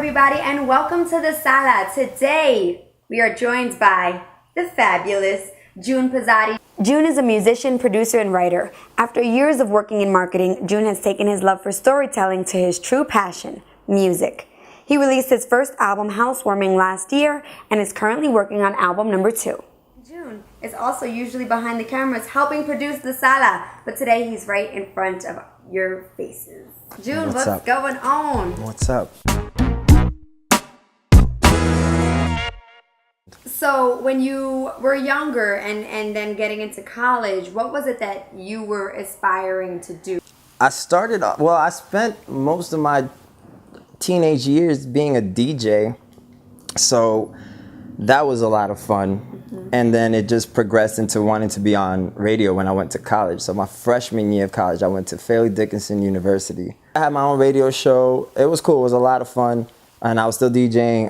everybody, and welcome to the Sala. Today, we are joined by the fabulous June Pezzotti. June is a musician, producer, and writer. After years of working in marketing, June has taken his love for storytelling to his true passion, music. He released his first album, Housewarming, last year, and is currently working on album number 2. June is also usually behind the cameras helping produce the Sala, but today he's right in front of your faces. June, what's going on? What's up? So when you were younger and then getting into college, what was it that you were aspiring to do? I spent most of my teenage years being a DJ, so that was a lot of fun. Mm-hmm. And then it just progressed into wanting to be on radio when I went to college. So my freshman year of college, I went to Fairleigh Dickinson University. I had my own radio show. It was cool. It was a lot of fun. And I was still DJing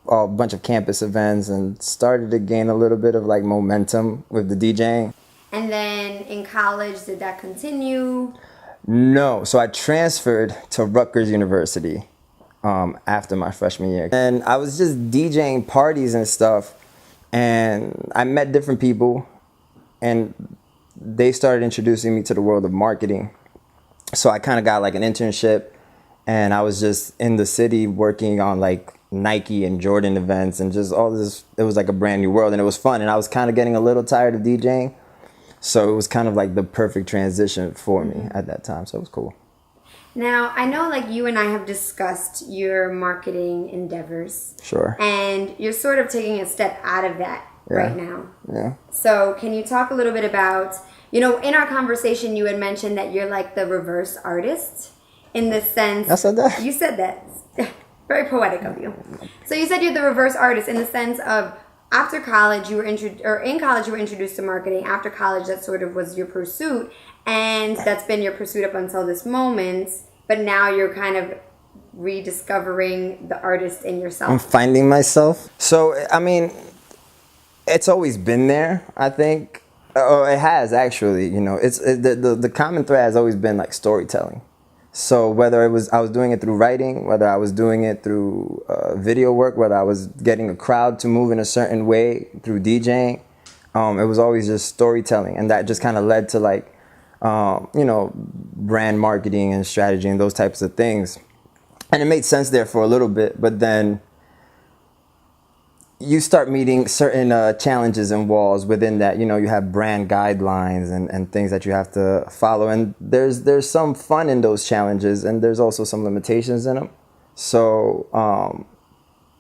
a bunch of campus events and started to gain a little bit of like momentum with the DJing. And then in college, did that continue? No. So I transferred to Rutgers University after my freshman year. And I was just DJing parties and stuff. And I met different people. And they started introducing me to the world of marketing. So I kind of got like an internship. And I was just in the city working on like Nike and Jordan events and just all this. It was like a brand new world and it was fun. And I was kind of getting a little tired of DJing. So it was kind of like the perfect transition for me at that time. So it was cool. Now, I know like you and I have discussed your marketing endeavors. Sure. And you're sort of taking a step out of that right now. Yeah. So can you talk a little bit about, in our conversation you had mentioned that you're like the reverse artist. In the sense, I said that. You said that. Very poetic of you. So you said you're the reverse artist in the sense of after college in college you were introduced to marketing. After college, that sort of was your pursuit, and that's been your pursuit up until this moment. But now you're kind of rediscovering the artist in yourself. I'm finding myself. So I mean, it's always been there. I think, it has actually. The common thread has always been like storytelling. So whether I was doing it through writing, whether I was doing it through video work, whether I was getting a crowd to move in a certain way through DJing, it was always just storytelling. And that just kind of led to like, brand marketing and strategy and those types of things. And it made sense there for a little bit, but then you start meeting certain challenges and walls within that. You have brand guidelines and things that you have to follow. And there's some fun in those challenges, and there's also some limitations in them. So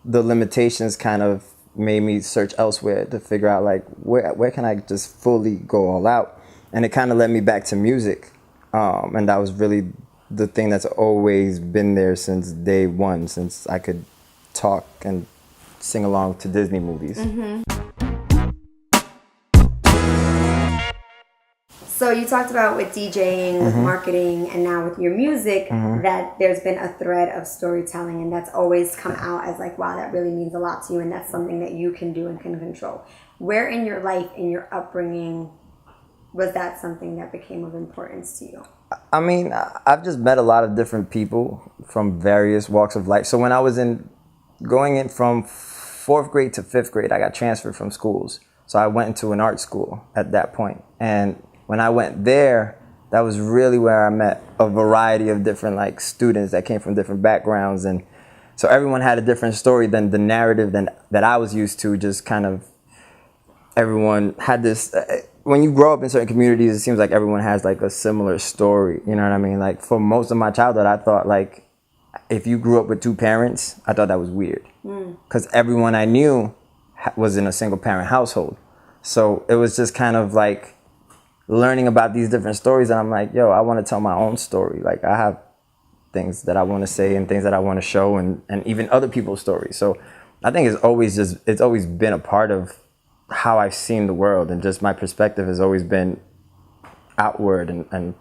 the limitations kind of made me search elsewhere to figure out like where can I just fully go all out. And it kind of led me back to music. And that was really the thing that's always been there since day one, since I could talk and sing along to Disney movies. Mm-hmm. So you talked about with DJing, with marketing, and now with your music, that there's been a thread of storytelling, and that's always come out as like, wow, that really means a lot to you, and that's something that you can do and can control. Where in your life, in your upbringing, was that something that became of importance to you? I mean, I've just met a lot of different people from various walks of life. So when I was going in from 4th grade to 5th grade, I got transferred from schools. So I went into an art school at that point. And when I went there, that was really where I met a variety of different like students that came from different backgrounds. And so everyone had a different story than the narrative that I was used to. Just kind of everyone had this, when you grow up in certain communities, it seems like everyone has like a similar story. You know what I mean? Like for most of my childhood, I thought like, if you grew up with 2 parents, I thought that was weird. Because everyone I knew was in a single parent household. So it was just kind of like learning about these different stories. And I'm like, yo, I want to tell my own story. Like I have things that I want to say and things that I want to show and even other people's stories. So I think it's always been a part of how I've seen the world. And just my perspective has always been outward and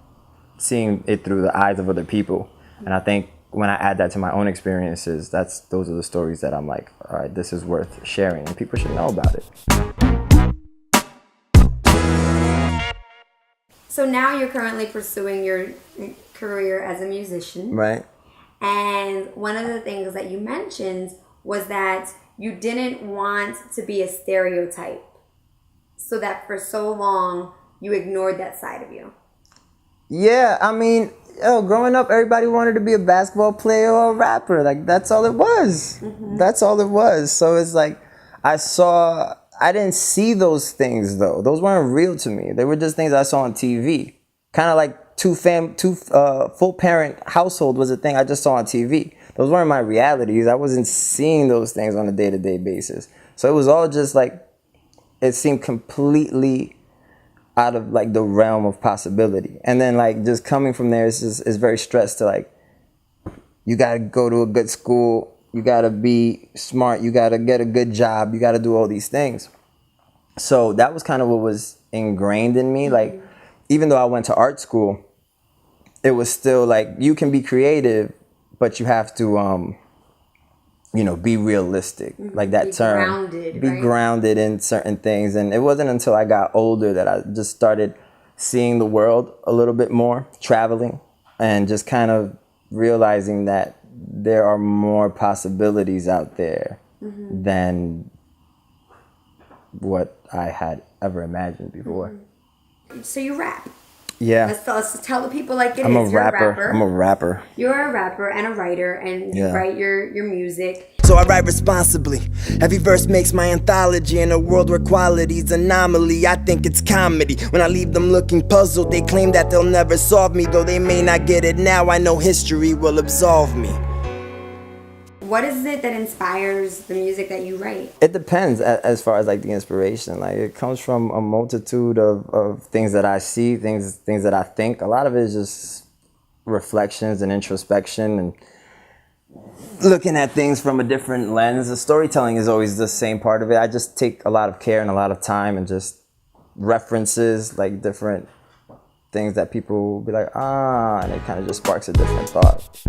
seeing it through the eyes of other people. And I think when I add that to my own experiences, those are the stories that I'm like, all right, this is worth sharing and people should know about it. So now you're currently pursuing your career as a musician. Right. And one of the things that you mentioned was that you didn't want to be a stereotype, so that for so long you ignored that side of you. Yeah, I mean, growing up, everybody wanted to be a basketball player or a rapper. Like, that's all it was. That's all it was. So it's like, I didn't see those things, though. Those weren't real to me. They were just things I saw on TV. Kind of like full parent household was a thing I just saw on TV. Those weren't my realities. I wasn't seeing those things on a day-to-day basis. So it was all just like, it seemed completely out of like the realm of possibility. And then like just coming from there is very stressed to like, you gotta go to a good school, you gotta be smart, you gotta get a good job, you gotta do all these things. So that was kind of what was ingrained in me. Like, even though I went to art school, it was still like, you can be creative, but you have to be realistic, like that term. Be grounded in certain things. And it wasn't until I got older that I just started seeing the world a little bit more, traveling, and just kind of realizing that there are more possibilities out there than what I had ever imagined before. So you rap. Yeah. Let's tell the people like it is. I'm a You're rapper. I'm a rapper. You're a rapper and a writer, and you write your music. So I write responsibly. Every verse makes my anthology. In a world where quality's anomaly, I think it's comedy. When I leave them looking puzzled, they claim that they'll never solve me. Though they may not get it now, I know history will absolve me. What is it that inspires the music that you write? It depends as far as like the inspiration. Like, it comes from a multitude of things that I see, things that I think. A lot of it is just reflections and introspection and looking at things from a different lens. The storytelling is always the same part of it. I just take a lot of care and a lot of time and just references, like different things that people will be like, and it kind of just sparks a different thought.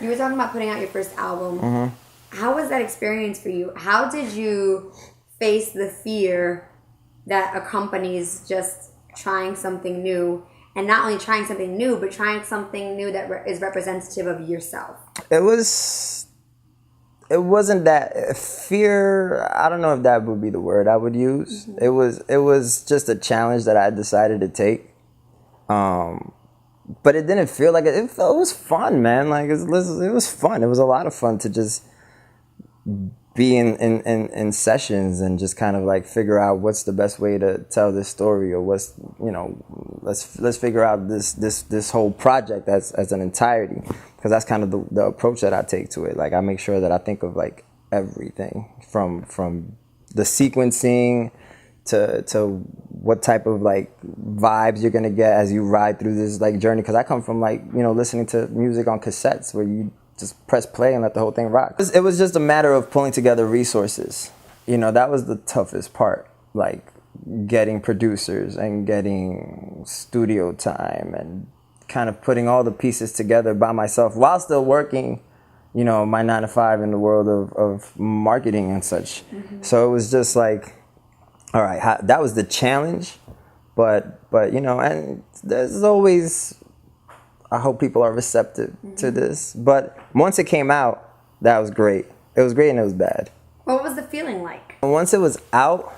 You were talking about putting out your first album. How was that experience for you? How did you face the fear that accompanies just trying something new? And not only trying something new, but trying something new that is representative of yourself. It wasn't that fear. I don't know if that would be the word I would use. It was just a challenge that I decided to take. But it didn't feel like it. It was fun, man. Like, it was fun. It was a lot of fun to just be in sessions and just kind of like figure out what's the best way to tell this story, or what's, let's figure out this whole project as an entirety, because that's kind of the approach that I take to it. Like, I make sure that I think of like everything from the sequencing to what type of like vibes you're gonna get as you ride through this like journey, because I come from like listening to music on cassettes where you just press play and let the whole thing rock. It was just a matter of pulling together resources. That was the toughest part, like getting producers and getting studio time and kind of putting all the pieces together by myself while still working my 9 to 5 in the world of marketing and such. So it was just like, all right, that was the challenge, but and there's always, I hope people are receptive to this. But once it came out, that was great. It was great and it was bad. What was the feeling like? Once it was out,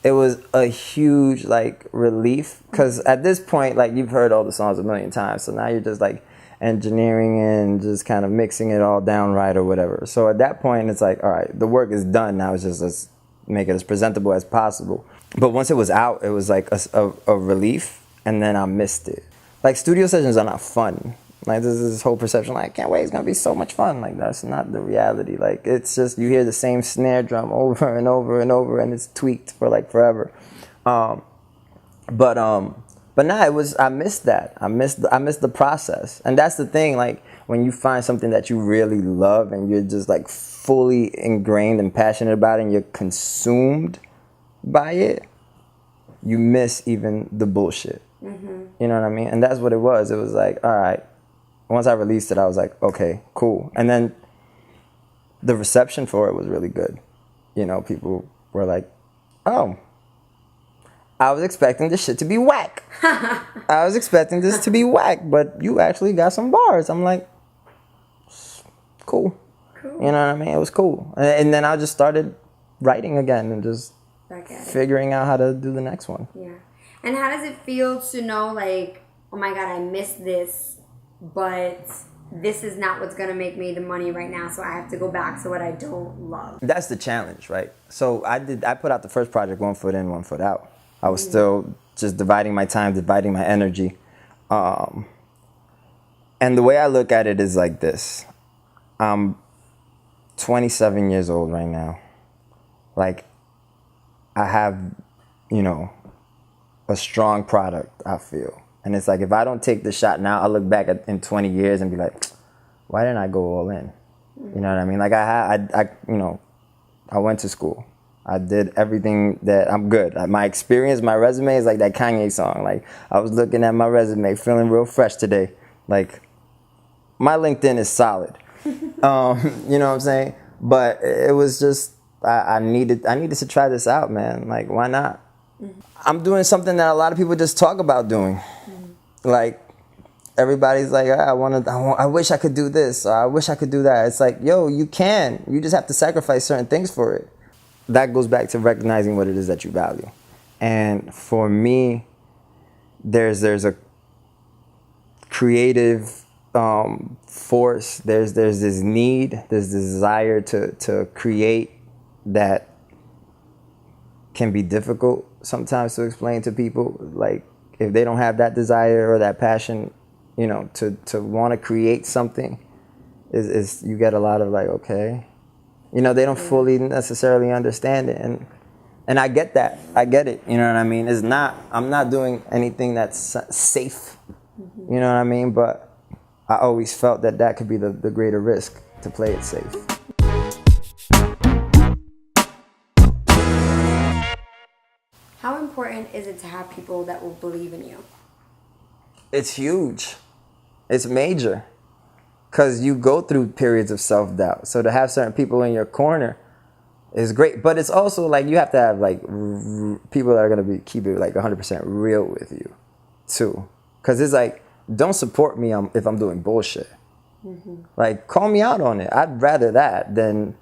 it was a huge like relief, because at this point, like, you've heard all the songs a million times, so now you're just like engineering and just kind of mixing it all down right or whatever. So at that point, it's like, all right, the work is done. Now it's just let's make it as presentable as possible. But once it was out, it was like a relief, and then I missed it. Like, studio sessions are not fun. Like, there's this whole perception, like, I can't wait, it's gonna be so much fun. Like, that's not the reality. Like, it's just, you hear the same snare drum over and over and over, and it's tweaked for like forever. But nah, I missed that. I missed the process. And that's the thing, like, when you find something that you really love and you're just like fully ingrained and passionate about it, and you're consumed by it, you miss even the bullshit. You know what I mean? And that's what it was. It was like, all right, once I released it, I was like, okay, cool. And then the reception for it was really good. People were like, oh. I was expecting this shit to be whack. I was expecting this to be whack, but you actually got some bars. I'm like, cool. You know what I mean? It was cool. And then I just started writing again and just figuring out how to do the next one. Yeah. And how does it feel to know, like, oh my God, I missed this, but this is not what's going to make me the money right now, so I have to go back to what I don't love? That's the challenge, right? So I put out the first project 1 foot in, 1 foot out. I was still just dividing my time, dividing my energy. And the way I look at it is like this. I'm 27 years old right now. Like, I have, you know, a strong product, I feel. And it's like, if I don't take the shot now, I'll look back in 20 years and be like, why didn't I go all in? You know what I mean? Like, I went to school. I did everything that I'm good. My experience, my resume is like that Kanye song. Like, I was looking at my resume, feeling real fresh today. Like, my LinkedIn is solid. You know what I'm saying? But it was just, I needed to try this out, man. Like, why not? I'm doing something that a lot of people just talk about doing. Like, everybody's like, I wish I could do this, or I wish I could do that. It's like, yo, you can. You just have to sacrifice certain things for it. That goes back to recognizing what it is that you value. And for me, there's a creative force. There's this need, there's this desire to create that can be difficult sometimes to explain to people. Like, if they don't have that desire or that passion, you know, to want to create something, is you get a lot of like, okay, you know, they don't fully necessarily understand it, and I get that, I get it, you know what I mean? I'm not doing anything that's safe, you know what I mean? But I always felt that could be the greater risk, to play it safe. How important is it to have people that will believe in you? It's huge. It's major. Because you go through periods of self-doubt. So to have certain people in your corner is great. But it's also like, you have to have like people that are going to keep it like 100% real with you too. Because it's like, don't support me if I'm doing bullshit. Like, call me out on it. I'd rather that than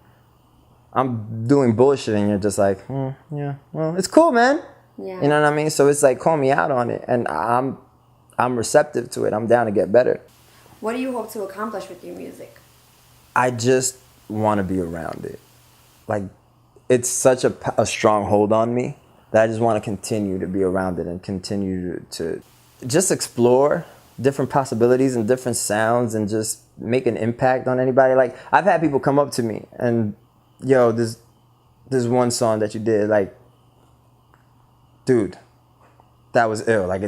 I'm doing bullshit and you're just like, yeah, well, it's cool, man. Yeah. You know what I mean? So it's like, call me out on it, and I'm receptive to it. I'm down to get better. What do you hope to accomplish with your music? I just want to be around it. Like, it's such a strong hold on me that I just want to continue to be around it and continue to just explore different possibilities and different sounds and just make an impact on anybody. Like, I've had people come up to me and, yo, this one song that you did, like, dude, that was ill. Like,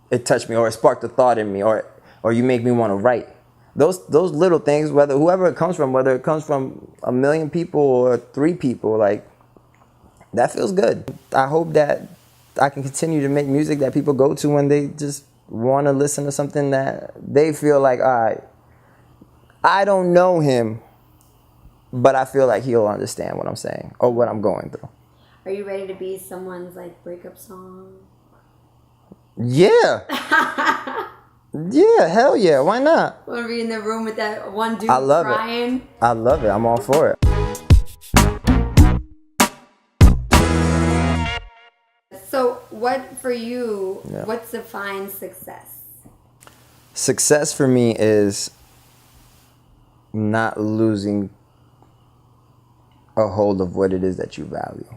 it touched me, or it sparked a thought in me, or you make me want to write. Those little things, whoever it comes from, whether it comes from 1 million people or 3 people, like, that feels good. I hope that I can continue to make music that people go to when they just want to listen to something that they feel like, all right, I don't know him, but I feel like he'll understand what I'm saying or what I'm going through. Are you ready to be someone's like breakup song? Yeah. Yeah, hell yeah, why not? Want to be in the room with that one dude I love crying? it. I love it. I'm all for it. So, what for you? What defines success? Success for me is not losing a hold of what it is that you value.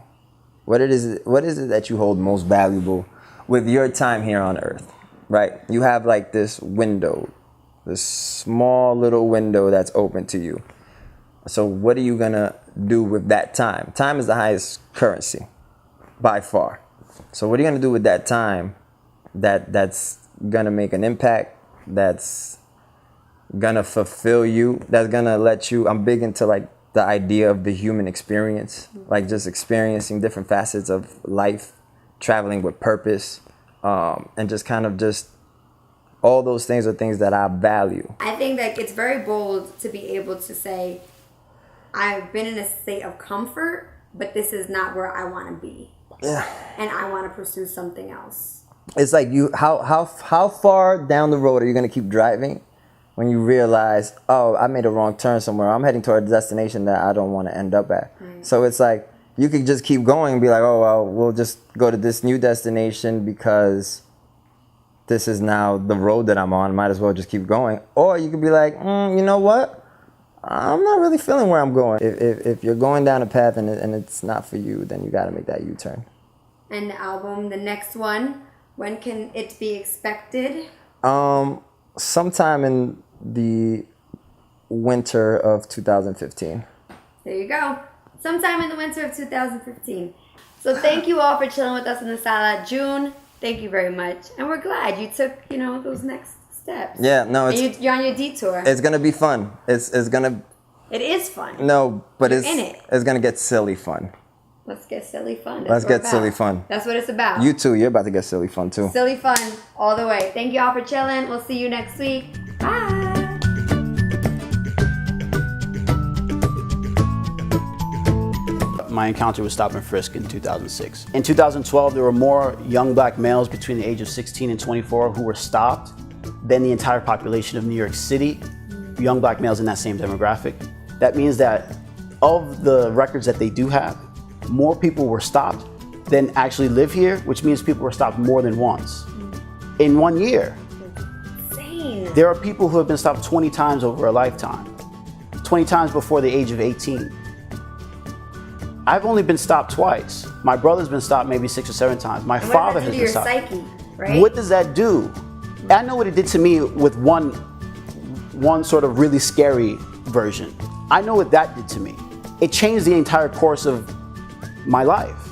What is it that you hold most valuable with your time here on earth, right? You have like this window, this small little window that's open to you. So what are you gonna do with that time? Time is the highest currency by far. So what are you gonna do with that time that's gonna make an impact, that's gonna fulfill you, that's gonna let you, I'm big into like the idea of the human experience, like just experiencing different facets of life, traveling with purpose, and just kind of just all those things are things that I value. I think that it's very bold to be able to say, I've been in a state of comfort, but this is not where I want to be. and I want to pursue something else. It's like how far down the road are you gonna keep driving when you realize, oh, I made a wrong turn somewhere. I'm heading toward a destination that I don't want to end up at. Right. So it's like you could just keep going and be like, oh well, we'll just go to this new destination because this is now the road that I'm on. Might as well just keep going. Or you could be like, you know what? I'm not really feeling where I'm going. If you're going down a path and it's not for you, then you got to make that U-turn. And the album, the next one, when can it be expected? Sometime in the winter of 2015. There you go. Sometime in the winter of 2015. So thank you all for chilling with us in the Sala. June, thank you very much. And we're glad you took, those next steps. Yeah, no, you're on your detour. It's gonna be fun. It is fun. No, but You're in it. It's gonna get silly fun. Let's get silly fun. Let's get silly fun. That's what it's about. You too. You're about to get silly fun too. Silly fun all the way. Thank you all for chilling. We'll see you next week. Bye. My encounter with Stop and Frisk in 2006. In 2012, there were more young black males between the age of 16 and 24 who were stopped than the entire population of New York City, young black males in that same demographic. That means that of the records that they do have, more people were stopped than actually live here, which means people were stopped more than once. In 1 year. Insane. There are people who have been stopped 20 times over a lifetime, 20 times before the age of 18. I've only been stopped twice. My brother's been stopped maybe 6 or 7 times. My father has been stopped. What does that do to your psyche, right? What does that do? I know what it did to me with one sort of really scary version. I know what that did to me. It changed the entire course of my life.